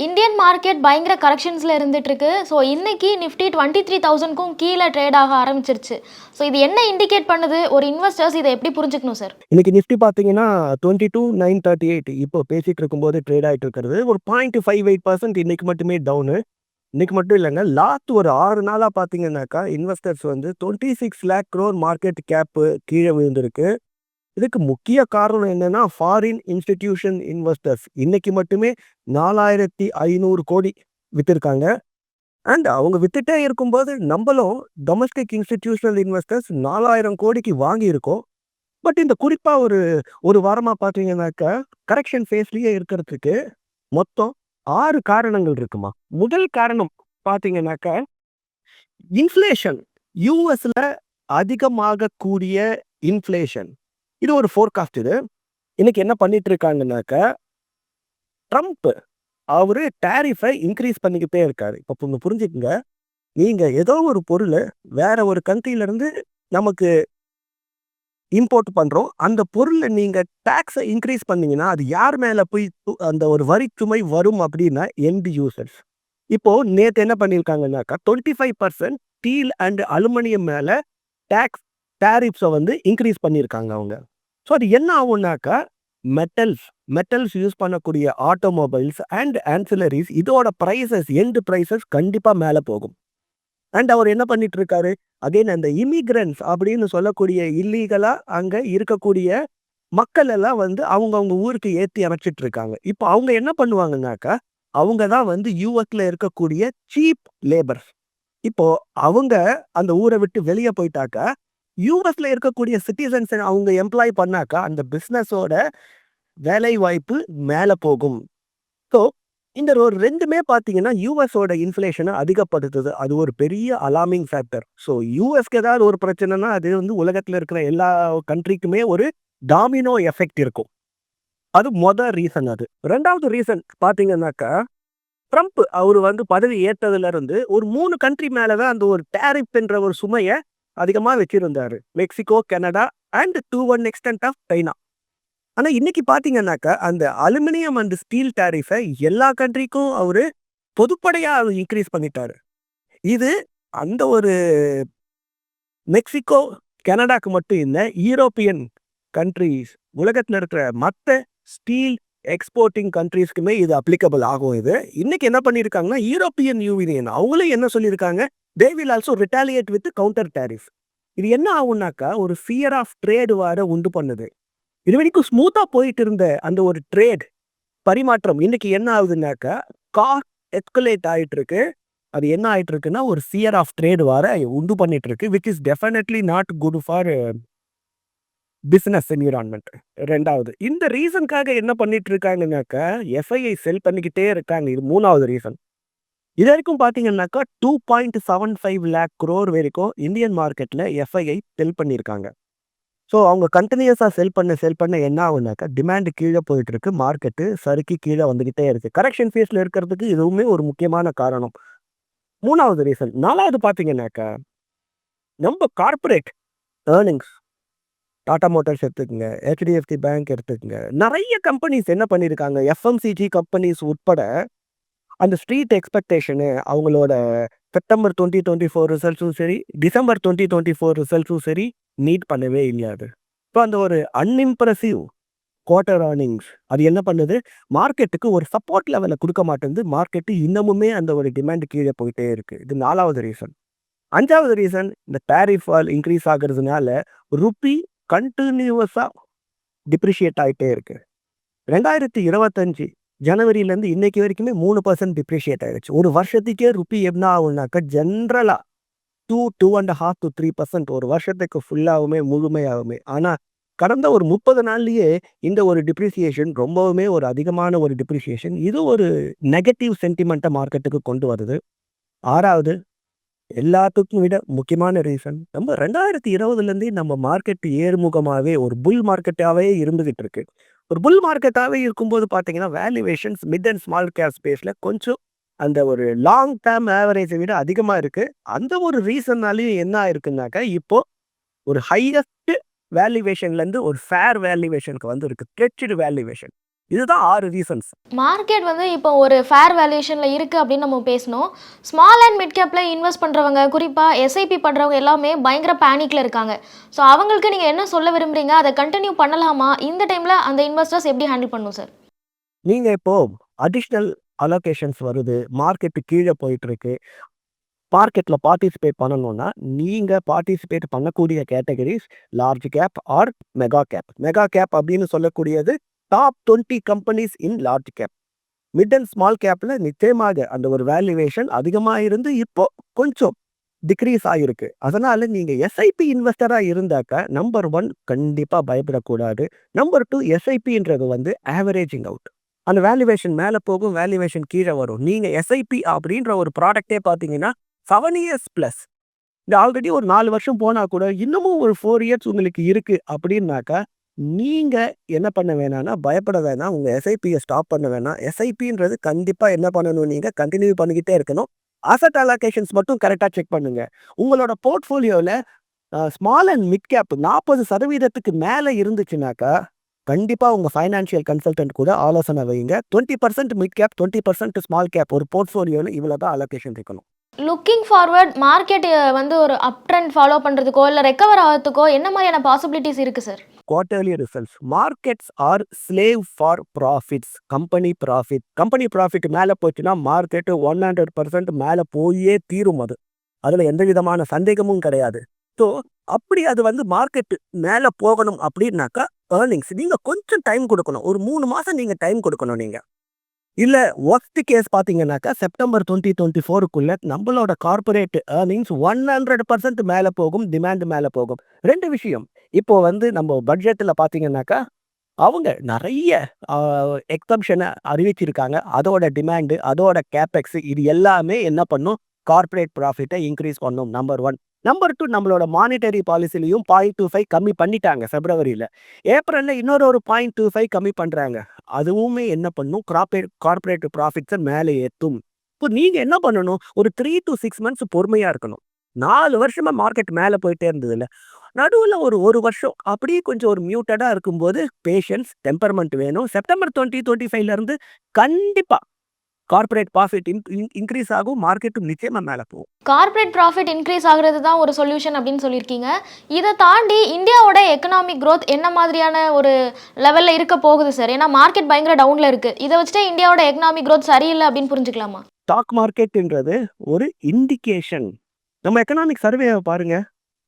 Indian market பயங்கர கரெக்ஷன்ஸில் இருந்துகிட்ருக்கு. So இன்னைக்கு Nifty 23,000க்கும் கீழே ட்ரேட் ஆக ஆரம்பிச்சிருச்சு. ஸோ இது என்ன இண்டிகேட் பண்ணுது? ஒரு இன்வெஸ்டர்ஸ் இதை எப்படி புரிஞ்சுக்கணும் சார்? இன்னைக்கு நிஃப்டி பார்த்தீங்கன்னா 22,938 இப்போ பேசிட்டு இருக்கும்போது ட்ரேட் ஆகிட்டு இருக்கிறது. ஒரு 0.58% இன்னைக்கு மட்டுமே டவுனு. இன்னைக்கு மட்டும் இல்லைங்க, லாஸ்ட் ஒரு 6 நாளாக பார்த்தீங்கன்னாக்கா இன்வெஸ்டர்ஸ் வந்து 26 lakh crore மார்க்கெட் கேப்பு கீழே விழுந்திருக்கு. இதுக்கு முக்கிய காரணம் என்னன்னா, ஃபாரின் இன்ஸ்டிடியூஷன் இன்வெஸ்டர்ஸ் இன்னைக்கு மட்டுமே 4,500 கோடி வித்திருக்காங்க. அண்ட் அவங்க வித்துட்டே இருக்கும்போது நம்மளும் டொமஸ்டிக் இன்ஸ்டிடியூஷனல் இன்வெஸ்டர்ஸ் 4,000 கோடிக்கு வாங்கியிருக்கோம். பட் இந்த குறிப்பாக ஒரு வாரமாக பார்த்தீங்கன்னாக்கா கரெக்ஷன் ஃபேஸ்லேயே இருக்கிறதுக்கு மொத்தம் 6 காரணங்கள் இருக்குமா. முதல் காரணம் பார்த்தீங்கன்னாக்கா இன்ஃப்ளேஷன். யூஎஸ்ல அதிகமாகக்கூடிய இன்ஃப்ளேஷன். இது ஒரு ஃபோர்காஸ்ட். இது இன்னைக்கு என்ன பண்ணிட்டு இருக்காங்கன்னாக்கா, ட்ரம்ப் அவரு டேரிஃபை இன்க்ரீஸ் பண்ணிக்கிட்டே இருக்காரு. இப்போ புரிஞ்சுக்குங்க, நீங்க ஏதோ ஒரு பொருள் வேற ஒரு கண்ட்ரியில நமக்கு இம்போர்ட் பண்றோம். அந்த பொருளை நீங்க டாக்ஸை இன்க்ரீஸ் பண்ணீங்கன்னா அது யார் மேல போய் அந்த ஒரு வரி சுமை வரும் அப்படின்னா எண்ட் யூசர்ஸ். இப்போ நேற்று என்ன பண்ணியிருக்காங்கன்னாக்கா 25% ஸ்டீல் அண்ட் அலுமினியம் மேல டாக்ஸ் டேரிஃப்ஸை இன்க்ரீஸ் பண்ணியிருக்காங்க அவங்க. ஸோ அது என்ன ஆகும்னாக்கா மெட்டல்ஸ் யூஸ் பண்ணக்கூடிய ஆட்டோமொபைல்ஸ் அண்ட் ஆன்சிலரிஸ் இதோட ப்ரைஸஸ் எண்ட் ப்ரைஸஸ் கண்டிப்பாக மேலே போகும். அண்ட் அவர் என்ன பண்ணிட்டு இருக்காரு, அகைன் அந்த இமிகிரன்ஸ் அப்படின்னு சொல்லக்கூடிய இல்லீகலாக அங்கே இருக்கக்கூடிய மக்கள் எல்லாம் அவங்கவுங்க ஊருக்கு ஏற்றி அமைச்சிட்டு இருக்காங்க. இப்போ அவங்க என்ன பண்ணுவாங்கன்னாக்கா, அவங்க தான் யூஎஸ்ல இருக்கக்கூடிய சீப் லேபர்ஸ். இப்போ அவங்க அந்த ஊரை விட்டு வெளியே போயிட்டாக்கா யூஎஸ்ல இருக்கக்கூடிய சிட்டிசன்ஸ் அவங்க எம்ப்ளாய் பண்ணாக்கா அந்த பிஸ்னஸோட வேலை வாய்ப்பு மேலே போகும். ஸோ இந்த ஒரு ரெண்டுமே பார்த்தீங்கன்னா யூஎஸோட இன்ஃப்ளேஷனை அதிகப்படுத்துது. அது ஒரு பெரிய அலார்மிங் ஃபேக்டர். ஸோ யூஎஸ்க்கு ஏதாவது ஒரு பிரச்சனைனா அது உலகத்தில் இருக்கிற எல்லா கண்ட்ரிக்குமே ஒரு டாமினோ எஃபெக்ட் இருக்கும். அது மொதல் ரீசன். அது ரெண்டாவது ரீசன் பார்த்தீங்கன்னாக்கா, ட்ரம்ப் அவர் பதவி ஏற்றதுல இருந்து ஒரு 3 கண்ட்ரி மேலதான் அந்த ஒரு டேரிஃப் என்ற ஒரு சுமையை அதிகமாக வச்சிருந்தாரு. Mexico, Canada and to one extent of China. ஆனால் இன்னைக்கு பார்த்தீங்கன்னாக்கா அந்த அலுமினியம் அண்ட் ஸ்டீல் டேரிஃபை எல்லா கண்ட்ரிக்கும் அவர் பொதுப்படையாக இன்க்ரீஸ் பண்ணிட்டாரு. இது அந்த ஒரு மெக்சிகோ, கனடாக்கு மட்டும் இல்லை, யூரோப்பியன் கண்ட்ரிஸ் உலகத்தில் இருக்கிற மற்ற ஸ்டீல் எக்ஸ்போர்ட்டிங் கண்ட்ரீஸ்க்குமே இது அப்ளிகபிள் ஆகும். இது இன்னைக்கு என்ன பண்ணியிருக்காங்கன்னா, யூரோப்பியன் யூனியன் அவங்களும் என்ன சொல்லியிருக்காங்க, they will also retaliate with counter tariff. இது என்ன ஆகும்னாக்கா ஒரு ஃபியர் ஆஃப் ட்ரேடு உண்டு பண்ணுது. இது வரைக்கும் ஸ்மூத்தாக போயிட்டு இருந்த அந்த ஒரு ட்ரேட் பரிமாற்றம் இன்னைக்கு என்ன ஆகுதுன்னாக்கா காஸ்ட் எஸ்கலேட் ஆகிட்டு இருக்கு. அது என்ன ஆகிட்டு இருக்குன்னா ஒரு ஃபியர் ஆஃப் ட்ரேடு உண்டு பண்ணிட்டு இருக்கு, which is definitely not good for business environment. ரெண்டாவது, இந்த ரீசனுக்காக என்ன பண்ணிட்டு இருக்காங்கன்னாக்கா எஃப்ஐஐ செல் பண்ணிக்கிட்டே இருக்காங்க. இது மூணாவது ரீசன். இது வரைக்கும் பார்த்தீங்கன்னாக்கா 2.75 lakh crore வரைக்கும் இந்தியன் மார்க்கெட்டில் எஃப்ஐஐ செல் பண்ணியிருக்காங்க. ஸோ அவங்க கண்டினியூஸாக செல் பண்ண என்ன ஆகுனாக்கா டிமாண்டு கீழே போயிட்டு இருக்கு, மார்க்கெட்டு சறுக்கி கீழே வந்துக்கிட்டே இருக்கு. கரெக்ஷன் ஃபேஸில் இருக்கிறதுக்கு இதுவுமே ஒரு முக்கியமான காரணம். மூணாவது ரீசன். நாலாவது பார்த்தீங்கன்னாக்கா நம்ம கார்பரேட் ஏர்னிங்ஸ், டாடா மோட்டார்ஸ் எடுத்துக்கங்க, ஹெச்டிஎஃப்சி பேங்க் எடுத்துக்கங்க, நிறைய கம்பெனிஸ் என்ன பண்ணியிருக்காங்க, எஃப்எம்சிஜி கம்பெனிஸ் உட்பட அந்த ஸ்ட்ரீட் எக்ஸ்பெக்டேஷனு அவங்களோட செப்டம்பர் 2024 ரிசல்ட்ஸும் சரி, டிசம்பர் 2024 ரிசல்ட்ஸும் சரி மீட் பண்ணவே இல்லை. அது இப்போ அந்த ஒரு அன்இம்ப்ரெசிவ் குவார்ட்டர் ஏர்னிங்ஸ் அது என்ன பண்ணுது, மார்க்கெட்டுக்கு ஒரு சப்போர்ட் லெவலை கொடுக்க மாட்டேங்குது. மார்க்கெட்டு இன்னமுமே அந்த ஒரு டிமாண்ட் கீழே போயிட்டே இருக்கு. இது நாலாவது ரீசன். அஞ்சாவது ரீசன், இந்த டேரிஃப் இன்க்ரீஸ் ஆகுறதுனால ருப்பி கண்டினியூவஸாக டிப்ரிஷியேட் ஆகிட்டே இருக்கு. 2025 ஜனவரியிலேருந்து இன்னைக்கு வரைக்குமே 3% டிப்ரிஷியேட் ஆகிடுச்சு. ஒரு வருஷத்துக்கே ருப்பி என்ன ஆகுனாக்கா ஜென்ரலாக 2.5 to 3% ஒரு வருஷத்துக்கு ஃபுல்லாகவுமே முழுமையாகுமே. ஆனால் கடந்த ஒரு 30 நாள்லேயே இந்த ஒரு டிப்ரிசியேஷன் ரொம்பவுமே ஒரு அதிகமான ஒரு டிப்ரிசியேஷன். இது ஒரு நெகட்டிவ் சென்டிமெண்ட்டை மார்க்கெட்டுக்கு கொண்டு வருது. ஆறாவது, எல்லாத்துக்கும் விட முக்கியமான ரீசன், நம்ம 2020லேருந்தே நம்ம மார்க்கெட் ஏறுமுகமாகவே ஒரு புல் மார்க்கெட்டாகவே இருந்துகிட்டு இருக்கு. ஒரு புல் மார்க்கெட்டாகவே இருக்கும்போது பார்த்தீங்கன்னா valuations mid and small cap ஸ்பேஸில் கொஞ்சம் அந்த ஒரு லாங் டேர்ம் ஆவரேஜை விட அதிகமாக இருக்குது. அந்த ஒரு ரீசன்னாலேயும் என்ன ஆயிருக்குனாக்கா இப்போ ஒரு ஹையஸ்ட் வேல்யூவேஷன்லேருந்து ஒரு ஃபேர் வேல்யூவேஷனுக்கு இருக்கு, ஸ்ட்ரெச்டு வேல்யூவேஷன். இதுதான் 6 ரீசன்ஸ். மார்க்கெட் வந்து இப்போ ஒரு ஃபேர் வேல்யூஷனில் இருக்குது அப்படின்னு நம்ம பேசணும். ஸ்மால் அண்ட் மிட் கேப்பில் இன்வெஸ்ட் பண்ணுறவங்க, குறிப்பாக எஸ்ஐபி பண்ணுறவங்க எல்லாமே பயங்கர பேனிக்கில் இருக்காங்க. ஸோ அவங்களுக்கு நீங்கள் என்ன சொல்ல விரும்புகிறீங்க? அதை கண்டினியூ பண்ணலாமா? இந்த டைமில் அந்த இன்வெஸ்டர்ஸ் எப்படி ஹேண்டில் பண்ணணும் சார்? நீங்க இப்போ அடிஷ்னல் அலோகேஷன்ஸ் வருது, மார்க்கெட் கீழே போயிட்டு இருக்கு. மார்க்கெட்ல பார்ட்டிசிபேட் பண்ணணும்னா நீங்க பார்ட்டிசிபேட் பண்ணக்கூடிய categories large cap or mega cap. Mega cap அப்படின்னு சொல்லக்கூடியது top 20 companies in large cap. Mid and small கேப்ல நிச்சயமாக அந்த ஒரு வேல்யூவேஷன் அதிகமாக இருந்து இப்போ கொஞ்சம் டிக்ரீஸ் ஆகிருக்கு. அதனால நீங்க எஸ்ஐபி இன்வெஸ்டரா இருந்தாக்க நம்பர் 1 கண்டிப்பா பயப்படக்கூடாது. நம்பர் 2 எஸ்ஐபின்றது வந்து ஆவரேஜிங் அவுட். அந்த வேல்யூவேஷன் மேலே போகும், வேல்யூவேஷன் கீழே வரும். நீங்க எஸ்ஐபி அப்படின்ற ஒரு ப்ராடக்டே பார்த்தீங்கன்னா 7 இயர்ஸ் ப்ளஸ். இந்த ஆல்ரெடி ஒரு 4 வருஷம் போனா கூட இன்னமும் ஒரு 4 இயர்ஸ் உங்களுக்கு இருக்கு அப்படின்னாக்கா நீங்க என்ன பண்ண வேணாம்னா பயப்பட வேணாம். உங்க எஸ்ஐபியை ஸ்டாப் பண்ண வேணாம். எஸ்ஐபின்றது கண்டிப்பா என்ன பண்ணணும், நீங்க கண்டினியூ பண்ணிக்கிட்டே இருக்கணும். அசட் அலோகேஷன்ஸ் மட்டும் கரெக்டாக செக் பண்ணுங்க. உங்களோட போர்ட்ஃபோலியோவில் ஸ்மால் அண்ட் மிட் கேப் 40% மேலே இருந்துச்சுனாக்கா கண்டிப்பாக உங்கள் ஃபைனான்ஷியல் கன்சல்டன்ட் கூட ஆலோசனை வைங்க. 20% மிட் கேப், 20% ஸ்மால் கேப் ஒரு போர்ட்ஃபோலியோவில் இவ்வளோ தான் அலோகேஷன் இருக்கணும். லுக்கிங் ஃபார்வர்ட் மார்க்கெட் வந்து ஒரு அப் ட்ரெண்ட் ஃபாலோ பண்ணுறதுக்கோ இல்லை ரெக்கவர் ஆகிறதுக்கோ என்ன மாதிரியான பாசிபிலிட்டிஸ் இருக்குது sir? Quarterly results. Markets R slave for profits. Company profit மேலே போச்சுன்னா மார்க்கெட்டு 100% மேலே போயே தீரும். அதில் எந்த விதமான சந்தேகமும் கிடையாது. ஸோ அப்படி அது வந்து மார்க்கெட்டு மேலே போகணும் அப்படின்னாக்கா ஏர்னிங்ஸ் நீங்கள் கொஞ்சம் டைம் கொடுக்கணும். ஒரு 3 மாதம் நீங்கள் டைம் கொடுக்கணும். நீங்கள் இல்லை ஒர்ஸ்ட் கேஸ் பார்த்தீங்கன்னாக்கா செப்டம்பர் 2024க்குள்ள நம்மளோட கார்பரேட் ஏர்னிங்ஸ் 100% மேலே போகும், டிமாண்ட் மேலே போகும். 2 விஷயம். இப்போ வந்து நம்ம பட்ஜெட்டில் பார்த்தீங்கன்னாக்கா அவங்க நிறைய எக்ஸம்ஷனை அறிவிச்சிருக்காங்க. அதோட டிமாண்டு, அதோட கேபெக்ஸ் இது எல்லாமே என்ன பண்ணும், கார்பரேட் ப்ராஃபிட்டை இன்க்ரீஸ் பண்ணும். நம்பர் 1. நம்பர் 2, நம்மளோட மானிட்டரி பாலிசிலையும் 0.25 கம்மி பண்ணிட்டாங்க ஃபெப்ரவரியில். ஏப்ரலில் இன்னொரு 0.25 கம்மி பண்ணுறாங்க. அதுவுமே என்ன பண்ணும், கார்பரேட் ப்ராஃபிட்ஸை மேலே ஏற்றும். இப்போ நீங்கள் என்ன பண்ணணும், ஒரு 3 to 6 months பொறுமையாக இருக்கணும். 4 வருஷமாக மார்க்கெட் மேலே போயிட்டே இருந்ததில்ல, நடுவில் ஒரு வருஷம் அப்படியே கொஞ்சம் ஒரு மியூட்டடாக இருக்கும்போது பேஷன்ஸ், டெம்பர்மெண்ட் வேணும். செப்டம்பர் 2025லேருந்து கண்டிப்பாக கார்பரேட் ப்ராஃபிட் இன்க்ரீஸ் ஆகும், மார்க்கெட்டும் நிச்சயமாக மேலே போகும். கார்பரேட் ப்ராஃபிட் இன்க்ரீஸ் ஆகிறது தான் ஒரு சொல்யூஷன் அப்படின்னு சொல்லியிருக்கீங்க. இதை தாண்டி இந்தியாவோட எக்கனாமிக் க்ரோத் என்ன மாதிரியான ஒரு லெவலில் இருக்க போகுது சார்? ஏன்னா மார்க்கெட் பயங்கர டவுனில் இருக்குது. இதை வச்சுட்டு இந்தியாவோட எக்கனாமிக் க்ரோத் சரியில்லை அப்படின்னு புரிஞ்சுக்கலாமா? ஸ்டாக் மார்க்கெட்டுன்றது ஒரு இண்டிகேஷன். நம்ம எக்கனாமிக் சர்வேவை பாருங்க.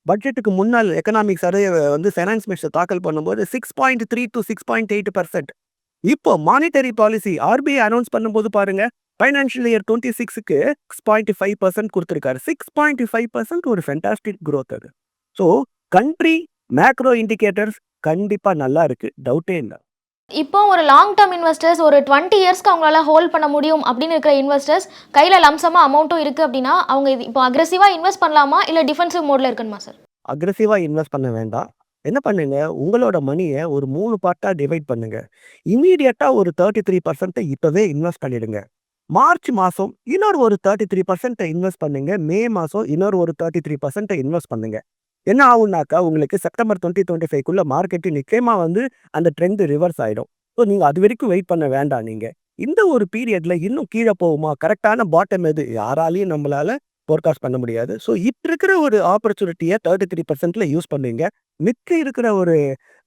பட்ஜெட்டுக்கு முன்னால் எக்கனாமிக் சர்வேவை வந்து ஃபைனான்ஸ் மினிஸ்டர் தாக்கல் பண்ணும்போது 6.3 to 6.8%. இப்போ மானிட்டரி பாலிசி ஆர்பிஐ அனௌன்ஸ் பண்ணும்போது பாருங்க, ஃபைனான்ஷியல் இயர் 26க்கு 6.5% கொடுத்துருக்காரு. 6.5% ஒரு ஃபென்டாஸ்டிக் க்ரோத் அது. ஸோ கண்ட்ரி மேக்ரோ இண்டிகேட்டர்ஸ் கண்டிப்பாக நல்லா இருக்கு, டவுட்டே இல்லை. இப்போ ஒரு லாங் டேர்ம் இன்வெஸ்டர்ஸ் ஒரு 20 இயர்ஸ்க்கு அவங்களால ஹோல்ட் பண்ண முடியும் அப்படின்னு இருக்கிற இன்வெஸ்டர்ஸ் கையில் லம்சமாக அமௌண்ட்டும் இருக்குது அப்படின்னா அவங்க இப்போ அக்ரெசிவாக இன்வெஸ்ட் பண்ணலாமா இல்லை டிஃபென்சிவ் மோடில் இருக்கணுமா சார்? அக்ரெசிவாக இன்வெஸ்ட் பண்ண வேண்டாம். என்ன பண்ணுங்க, உங்களோட மணியை ஒரு 3 பார்ட்டாக டிவைட் பண்ணுங்க. இமீடியட்டாக ஒரு 33% இப்போவே இன்வெஸ்ட் பண்ணிடுங்க. மார்ச் மாதம் இன்னொரு ஒரு 33% இன்வெஸ்ட் பண்ணுங்க. மே மாதம் இன்னொரு ஒரு 33% இன்வெஸ்ட் பண்ணுங்க. என்ன ஆகும்னாக்கா உங்களுக்கு செப்டம்பர் 2025க்குள்ள மார்க்கெட்டு நிச்சயமாக வந்து அந்த ட்ரெண்ட் ரிவர்ஸ் ஆகிடும். ஸோ நீங்கள் அது வரைக்கும் வெயிட் பண்ண வேண்டாம். நீங்கள் இந்த ஒரு பீரியடில் இன்னும் கீழே போகுமா, கரெக்டான பாட்டம் எது யாராலையும் நம்மளால் ஃபோர்காஸ்ட் பண்ண முடியாது. ஸோ இப்போ இருக்கிற ஒரு ஆப்பர்ச்சுனிட்டியை 33%ல யூஸ் பண்ணுங்க. மிக்க இருக்கிற ஒரு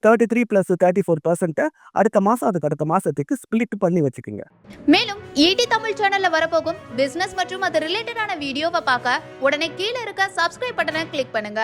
33 + 34% அடுத்த மாதம் அதுக்கு அடுத்த மாதத்துக்கு ஸ்பிளிட் பண்ணி வச்சுக்கோங்க. மேலும் ஈடி தமிழ் சேனல்ல வரப்போகும் பிசினஸ் மற்றும் அது ரிலேட்டடான வீடியோவை பார்க்க உடனே கீழே இருக்க சப்ஸ்கிரைப் பட்டனை கிளிக் பண்ணுங்க.